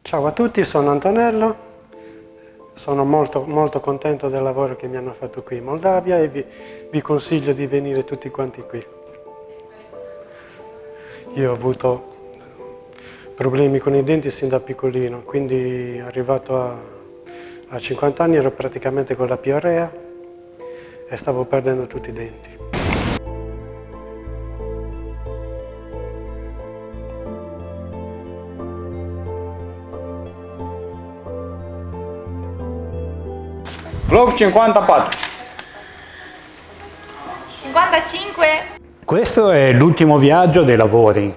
Ciao a tutti, sono Antonello, sono molto contento del lavoro che mi hanno fatto qui in Moldavia e vi consiglio di venire tutti quanti qui. Io ho avuto problemi con i denti sin da piccolino, quindi arrivato a 50 anni ero praticamente con la piorrea e stavo perdendo tutti i denti. Vlog 54. 55. Questo è l'ultimo viaggio dei lavori.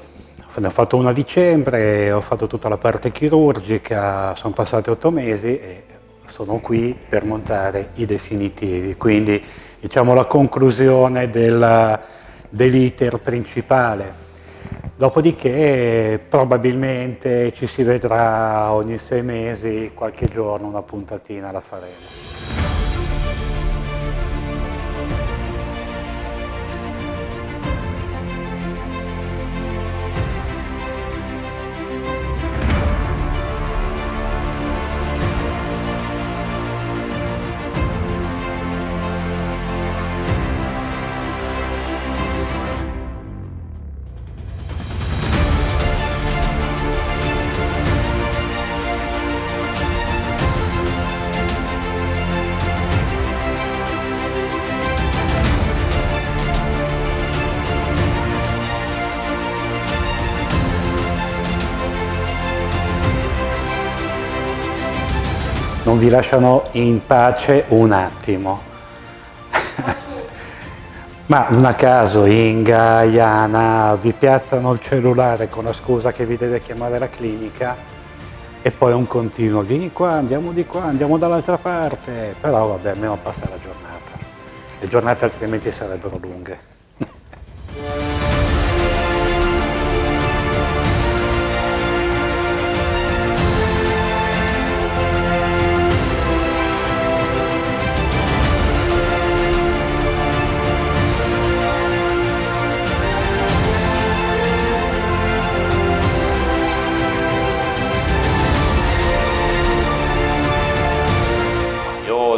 Ne ho fatto uno a dicembre, ho fatto tutta la parte chirurgica, sono passati 8 mesi e sono qui per montare i definitivi. Quindi diciamo la conclusione dell'iter principale. Dopodiché probabilmente ci si vedrà ogni 6 mesi, qualche giorno una puntatina la faremo. Non vi lasciano in pace un attimo. Ma non a caso in Guyana vi piazzano il cellulare con la scusa che vi deve chiamare la clinica e poi un continuo, vieni qua, andiamo dall'altra parte, però vabbè, almeno passa la giornata. Le giornate altrimenti sarebbero lunghe.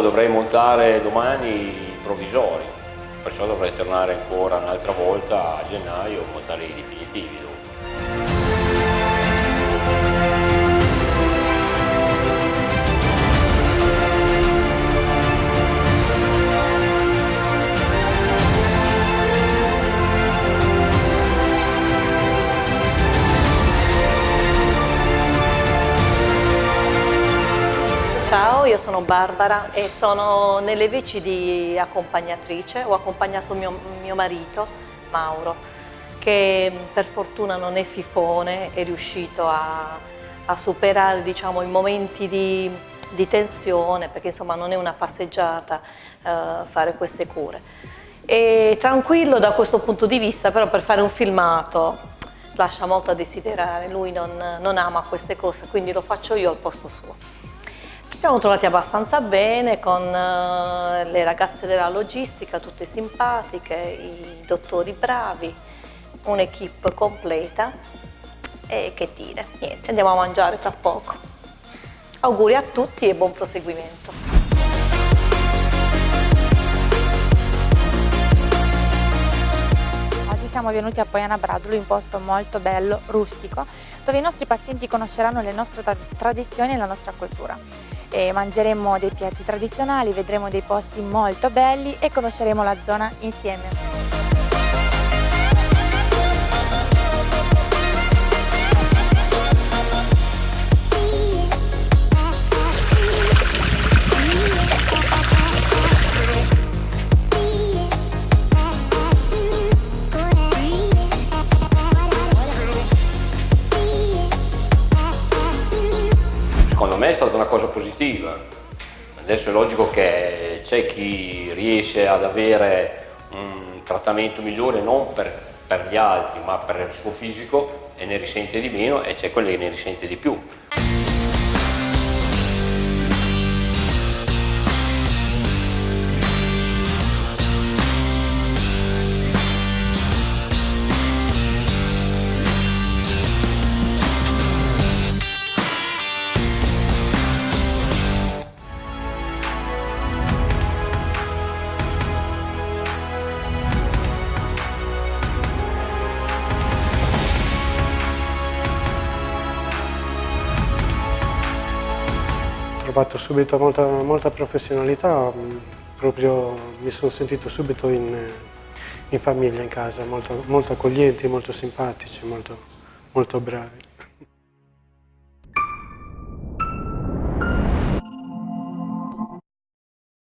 Dovrei montare domani i provvisori, perciò dovrei tornare ancora un'altra volta a gennaio e montare i definitivi. Ciao, io sono Barbara e sono nelle veci di accompagnatrice. Ho accompagnato mio marito, Mauro, che per fortuna non è fifone, è riuscito a superare, diciamo, i momenti di tensione, perché insomma non è una passeggiata fare queste cure. È tranquillo da questo punto di vista, però per fare un filmato lascia molto a desiderare. Lui non ama queste cose, quindi lo faccio io al posto suo. Ci siamo trovati abbastanza bene con le ragazze della logistica, tutte simpatiche, i dottori bravi, un'equipe completa e che dire, niente, andiamo a mangiare tra poco. Auguri a tutti e buon proseguimento. Oggi siamo venuti a Poiana Bradului, un posto molto bello, rustico, dove i nostri pazienti conosceranno le nostre tradizioni e la nostra cultura. E mangeremo dei piatti tradizionali, vedremo dei posti molto belli e conosceremo la zona insieme. Secondo me è stata una cosa positiva. Adesso è logico che c'è chi riesce ad avere un trattamento migliore non per gli altri ma per il suo fisico e ne risente di meno, e c'è quello che ne risente di più. trovato subito molta professionalità, proprio mi sono sentito subito in famiglia, in casa, molto accoglienti, molto simpatici, molto bravi.